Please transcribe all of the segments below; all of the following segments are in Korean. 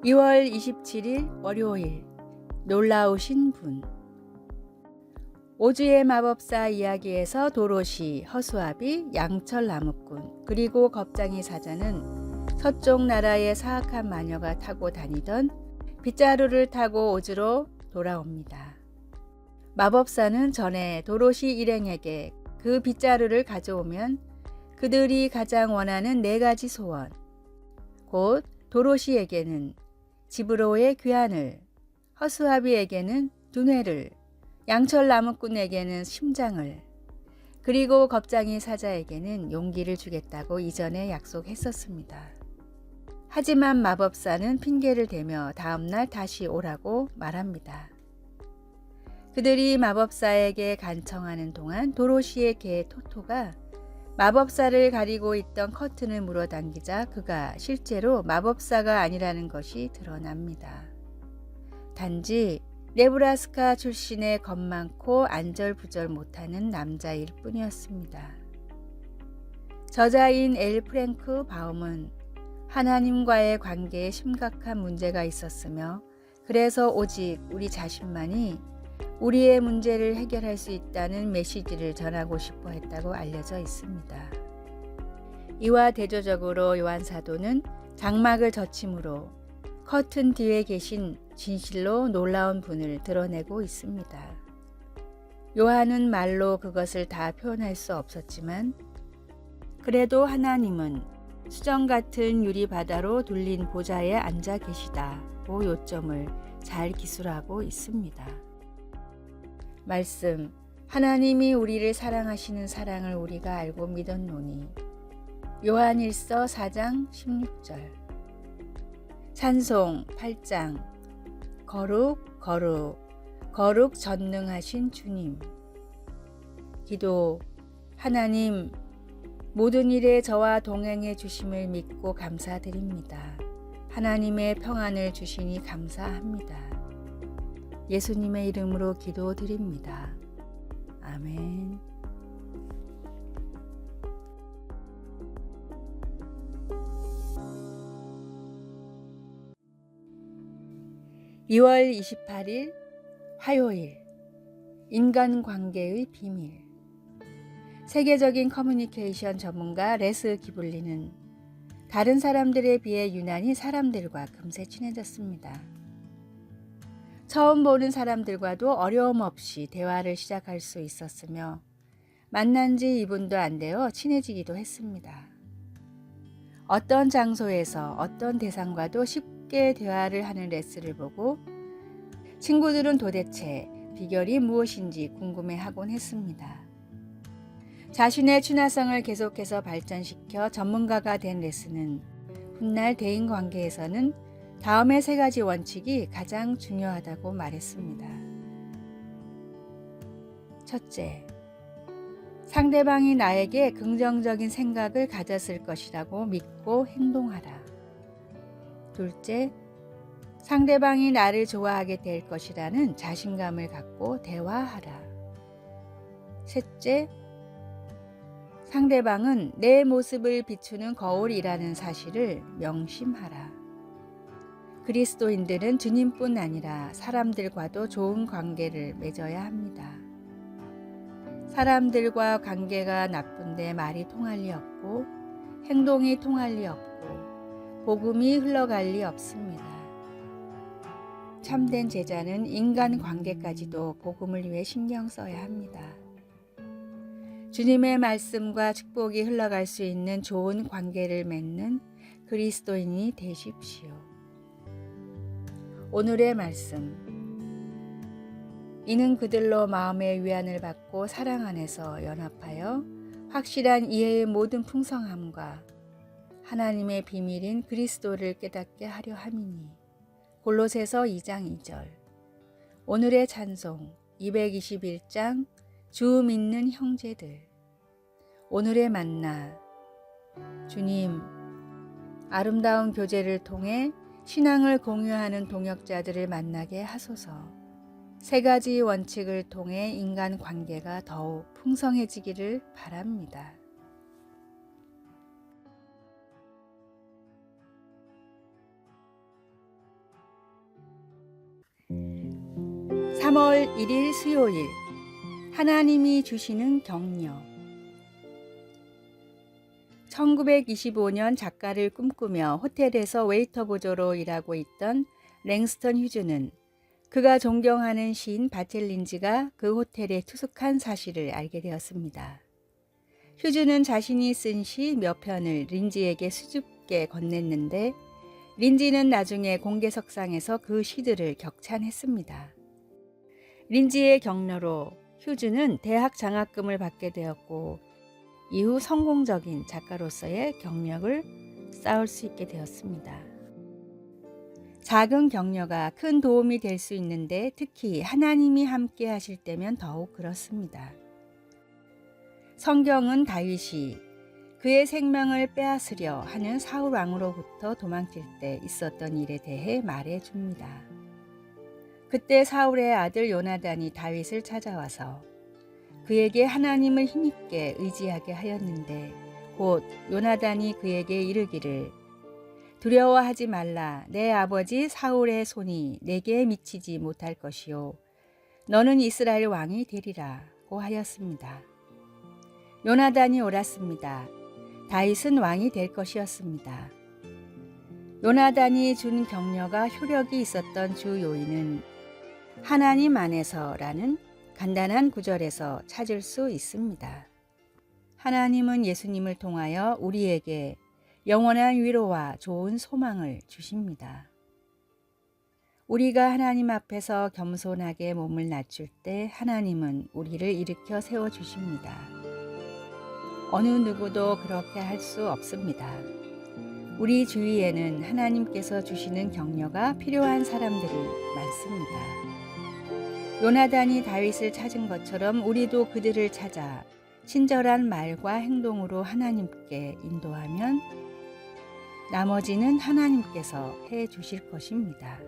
2월 27일 월요일 놀라우신 분. 오즈의 마법사 이야기에서 도로시, 허수아비, 양철 나무꾼 그리고 겁쟁이 사자는 서쪽 나라의 사악한 마녀가 타고 다니던 빗자루를 타고 오즈로 돌아옵니다. 마법사는 전에 도로시 일행에게 그 빗자루를 가져오면 그들이 가장 원하는 4가지 소원, 곧 도로시에게는 집으로의 귀환을, 허수아비에게는 두뇌를, 양철 나무꾼에게는 심장을, 그리고 겁쟁이 사자에게는 용기를 주겠다고 이전에 약속했었습니다. 하지만 마법사는 핑계를 대며 다음날 다시 오라고 말합니다. 그들이 마법사에게 간청하는 동안 도로시의 개 토토가 마법사를 가리고 있던 커튼을 물어당기자 그가 실제로 마법사가 아니라는 것이 드러납니다. 단지 네브라스카 출신의 겁 많고 안절부절 못하는 남자일 뿐이었습니다. 저자인 엘 프랭크 바움은 하나님과의 관계에 심각한 문제가 있었으며 그래서 오직 우리 자신만이 우리의 문제를 해결할 수 있다는 메시지를 전하고 싶어 했다고 알려져 있습니다. 이와 대조적으로 요한 사도는 장막을 젖힘으로 커튼 뒤에 계신 진실로 놀라운 분을 드러내고 있습니다. 요한은 말로 그것을 다 표현할 수 없었지만 그래도 하나님은 수정 같은 유리 바다로 둘린 보좌에 앉아 계시다고 요점을 잘 기술하고 있습니다. 말씀, 하나님이 우리를 사랑하시는 사랑을 우리가 알고 믿었노니. 요한일서 4장 16절. 찬송 8장. 거룩 거룩 거룩 전능하신 주님. 기도, 하나님 모든 일에 저와 동행해 주심을 믿고 감사드립니다. 하나님의 평안을 주시니 감사합니다. 예수님의 이름으로 기도드립니다. 아멘. (2월 28일) 화요일 인간관계의 비밀. 세계적인 커뮤니케이션 전문가 레스 기블리는 다른 사람들에 비해 유난히 사람들과 금세 친해졌습니다. 처음 보는 사람들과도 어려움 없이 대화를 시작할 수 있었으며 만난 지 2분도 안 되어 친해지기도 했습니다. 어떤 장소에서 어떤 대상과도 쉽게 대화를 하는 레스를 보고 친구들은 도대체 비결이 무엇인지 궁금해하곤 했습니다. 자신의 친화성을 계속해서 발전시켜 전문가가 된 레스는 훗날 대인관계에서는 다음의 3가지 원칙이 가장 중요하다고 말했습니다. 첫째, 상대방이 나에게 긍정적인 생각을 가졌을 것이라고 믿고 행동하라. 둘째, 상대방이 나를 좋아하게 될 것이라는 자신감을 갖고 대화하라. 셋째, 상대방은 내 모습을 비추는 거울이라는 사실을 명심하라. 그리스도인들은 주님뿐 아니라 사람들과도 좋은 관계를 맺어야 합니다. 사람들과 관계가 나쁜데 말이 통할 리 없고 행동이 통할 리 없고 복음이 흘러갈 리 없습니다. 참된 제자는 인간관계까지도 복음을 위해 신경 써야 합니다. 주님의 말씀과 축복이 흘러갈 수 있는 좋은 관계를 맺는 그리스도인이 되십시오. 오늘의 말씀. 이는 그들로 마음의 위안을 받고 사랑 안에서 연합하여 확실한 이해의 모든 풍성함과 하나님의 비밀인 그리스도를 깨닫게 하려 함이니. 골로새서 2장 2절. 오늘의 찬송 221장 주 믿는 형제들. 오늘의 만나. 주님, 아름다운 교제를 통해 신앙을 공유하는 동역자들을 만나게 하소서. 3가지 원칙을 통해 인간관계가 더욱 풍성해지기를 바랍니다. 3월 1일 수요일 하나님이 주시는 격려. 1925년 작가를 꿈꾸며 호텔에서 웨이터 보조로 일하고 있던 랭스턴 휴즈는 그가 존경하는 시인 바첼린즈가 그 호텔에 투숙한 사실을 알게 되었습니다. 휴즈는 자신이 쓴 시 몇 편을 린지에게 수줍게 건넸는데 린지는 나중에 공개석상에서 그 시들을 격찬했습니다. 린지의 격려로 휴즈는 대학 장학금을 받게 되었고 이후 성공적인 작가로서의 경력을 쌓을 수 있게 되었습니다. 작은 격려가 큰 도움이 될 수 있는데 특히 하나님이 함께 하실 때면 더욱 그렇습니다. 성경은 다윗이 그의 생명을 빼앗으려 하는 사울 왕으로부터 도망칠 때 있었던 일에 대해 말해 줍니다. 그때 사울의 아들 요나단이 다윗을 찾아와서 그에게 하나님을 힘있게 의지하게 하였는데 곧 요나단이 그에게 이르기를 두려워하지 말라. 내 아버지 사울의 손이 내게 미치지 못할 것이요 너는 이스라엘 왕이 되리라고 하였습니다. 요나단이 옳았습니다. 다윗은 왕이 될 것이었습니다. 요나단이 준 격려가 효력이 있었던 주 요인은 하나님 안에서라는 간단한 구절에서 찾을 수 있습니다. 하나님은 예수님을 통하여 우리에게 영원한 위로와 좋은 소망을 주십니다. 우리가 하나님 앞에서 겸손하게 몸을 낮출 때 하나님은 우리를 일으켜 세워주십니다. 어느 누구도 그렇게 할 수 없습니다. 우리 주위에는 하나님께서 주시는 격려가 필요한 사람들이 많습니다. 요나단이 다윗을 찾은 것처럼 우리도 그들을 찾아 친절한 말과 행동으로 하나님께 인도하면 나머지는 하나님께서 해 주실 것입니다.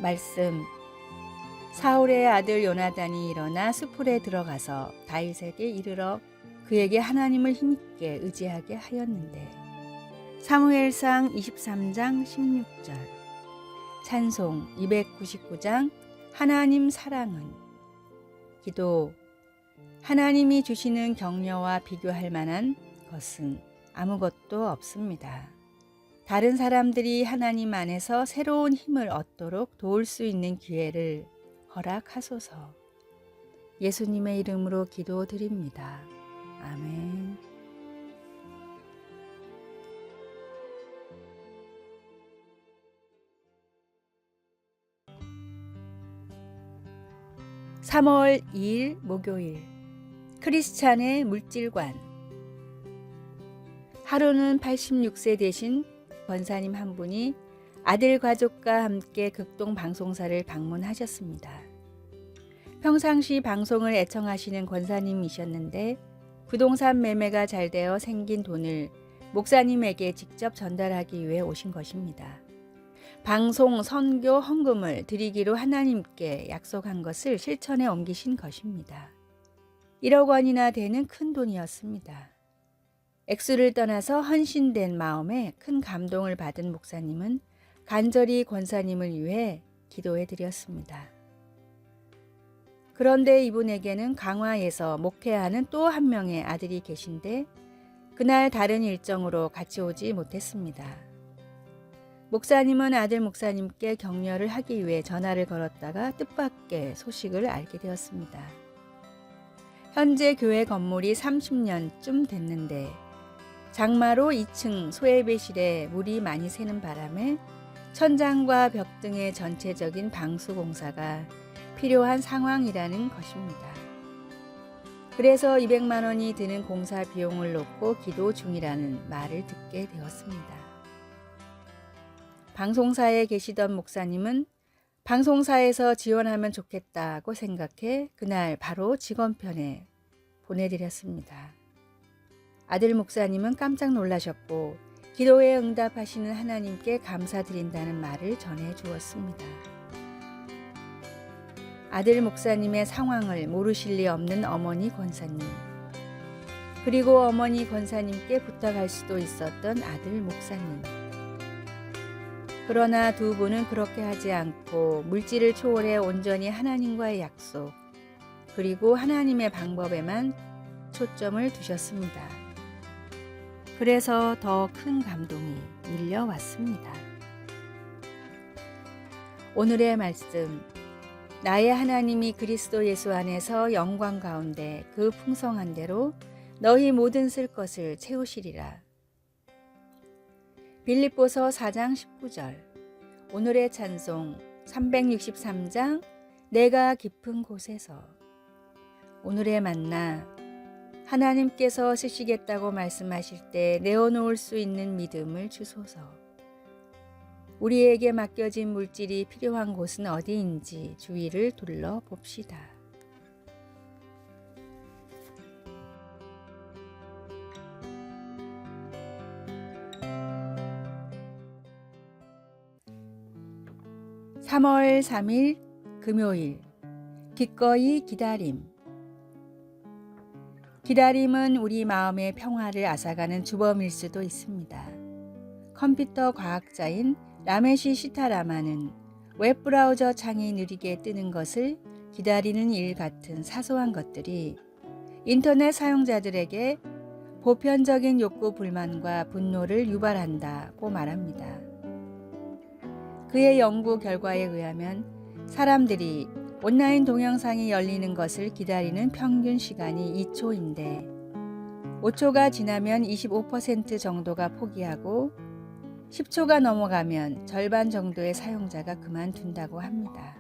말씀. 사울의 아들 요나단이 일어나 수풀에 들어가서 다윗에게 이르러 그에게 하나님을 힘있게 의지하게 하였는데 사무엘상 23장 16절 찬송 299장 하나님 사랑은 기도. 하나님이 주시는 격려와 비교할 만한 것은 아무것도 없습니다. 다른 사람들이 하나님 안에서 새로운 힘을 얻도록 도울 수 있는 기회를 허락하소서. 예수님의 이름으로 기도드립니다. 아멘. (3월 2일) 목요일 크리스찬의 물질관. 하루는 86세 되신 권사님 한 분이 아들 가족과 함께 극동 방송사를 방문하셨습니다. 평상시 방송을 애청하시는 권사님이셨는데 부동산 매매가 잘 되어 생긴 돈을 목사님에게 직접 전달하기 위해 오신 것입니다. 방송, 선교, 헌금을 드리기로 하나님께 약속한 것을 실천에 옮기신 것입니다. 1억 원이나 되는 큰 돈이었습니다. 액수를 떠나서 헌신된 마음에 큰 감동을 받은 목사님은 간절히 권사님을 위해 기도해 드렸습니다. 그런데 이분에게는 강화에서 목회하는 또 한 명의 아들이 계신데 그날 다른 일정으로 같이 오지 못했습니다. 목사님은 아들 목사님께 격려를 하기 위해 전화를 걸었다가 뜻밖의 소식을 알게 되었습니다. 현재 교회 건물이 30년쯤 됐는데 장마로 2층 소예배실에 물이 많이 새는 바람에 천장과 벽 등의 전체적인 방수 공사가 필요한 상황이라는 것입니다. 그래서 200만 원이 드는 공사 비용을 놓고 기도 중이라는 말을 듣게 되었습니다. 방송사에 계시던 목사님은 방송사에서 지원하면 좋겠다고 생각해 그날 바로 직원편에 보내드렸습니다. 아들 목사님은 깜짝 놀라셨고 기도에 응답하시는 하나님께 감사드린다는 말을 전해 주었습니다. 아들 목사님의 상황을 모르실 리 없는 어머니 권사님, 그리고 어머니 권사님께 부탁할 수도 있었던 아들 목사님. 그러나 두 분은 그렇게 하지 않고 물질을 초월해 온전히 하나님과의 약속, 그리고 하나님의 방법에만 초점을 두셨습니다. 그래서 더 큰 감동이 밀려왔습니다. 오늘의 말씀, 나의 하나님이 그리스도 예수 안에서 영광 가운데 그 풍성한 대로 너희 모든 쓸 것을 채우시리라. 빌립보서 4장 19절. 오늘의 찬송 363장 내가 깊은 곳에서. 오늘의 만나, 하나님께서 쓰시겠다고 말씀하실 때 내어놓을 수 있는 믿음을 주소서. 우리에게 맡겨진 물질이 필요한 곳은 어디인지 주위를 둘러봅시다. (3월 3일) 금요일. 기꺼이 기다림. 기다림은 우리 마음의 평화를 앗아가는 주범일 수도 있습니다. 컴퓨터 과학자인 라메시 시타라마는 웹브라우저 창이 느리게 뜨는 것을 기다리는 일 같은 사소한 것들이 인터넷 사용자들에게 보편적인 욕구 불만과 분노를 유발한다고 말합니다. 그의 연구 결과에 의하면 사람들이 온라인 동영상이 열리는 것을 기다리는 평균 시간이 2초인데 5초가 지나면 25% 정도가 포기하고 10초가 넘어가면 절반 정도의 사용자가 그만둔다고 합니다.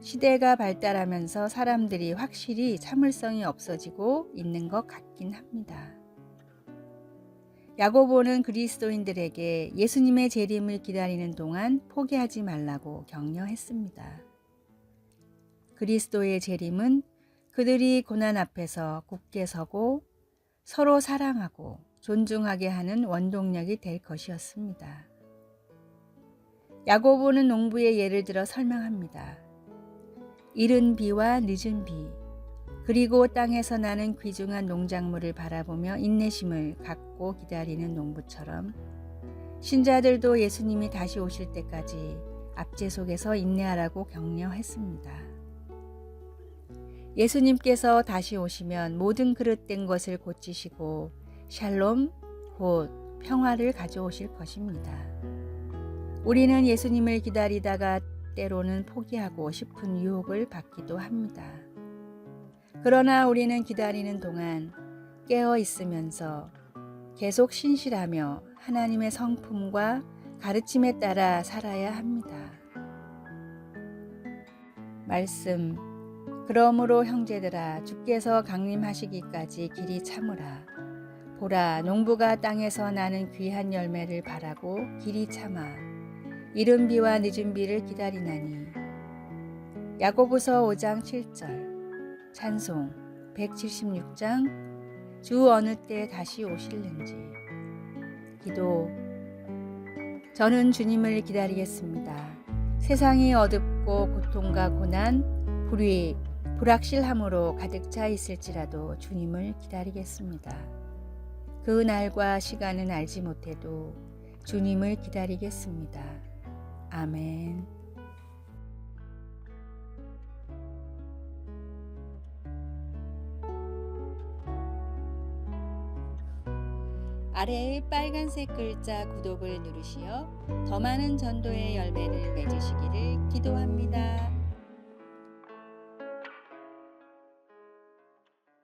시대가 발달하면서 사람들이 확실히 참을성이 없어지고 있는 것 같긴 합니다. 야고보는 그리스도인들에게 예수님의 재림을 기다리는 동안 포기하지 말라고 격려했습니다. 그리스도의 재림은 그들이 고난 앞에서 굳게 서고 서로 사랑하고 존중하게 하는 원동력이 될 것이었습니다. 야고보는 농부의 예를 들어 설명합니다. 이른 비와 늦은 비, 그리고 땅에서 나는 귀중한 농작물을 바라보며 인내심을 갖고 기다리는 농부처럼 신자들도 예수님이 다시 오실 때까지 압제 속에서 인내하라고 격려했습니다. 예수님께서 다시 오시면 모든 그릇된 것을 고치시고 샬롬, 곧 평화를 가져오실 것입니다. 우리는 예수님을 기다리다가 때로는 포기하고 싶은 유혹을 받기도 합니다. 그러나 우리는 기다리는 동안 깨어 있으면서 계속 신실하며 하나님의 성품과 가르침에 따라 살아야 합니다. 말씀, 그러므로 형제들아 주께서 강림하시기까지 길이 참으라. 보라, 농부가 땅에서 나는 귀한 열매를 바라고 길이 참아 이른 비와 늦은 비를 기다리나니. 야고보서 5장 7절. 찬송 176장 주 어느 때 다시 오실는지. 기도. 저는 주님을 기다리겠습니다. 세상이 어둡고 고통과 고난, 불의, 불확실함으로 가득 차 있을지라도 주님을 기다리겠습니다. 그 날과 시간은 알지 못해도 주님을 기다리겠습니다. 아멘. 아래의 빨간색 글자 구독을 누르시어 더 많은 전도의 열매를 맺으시기를 기도합니다.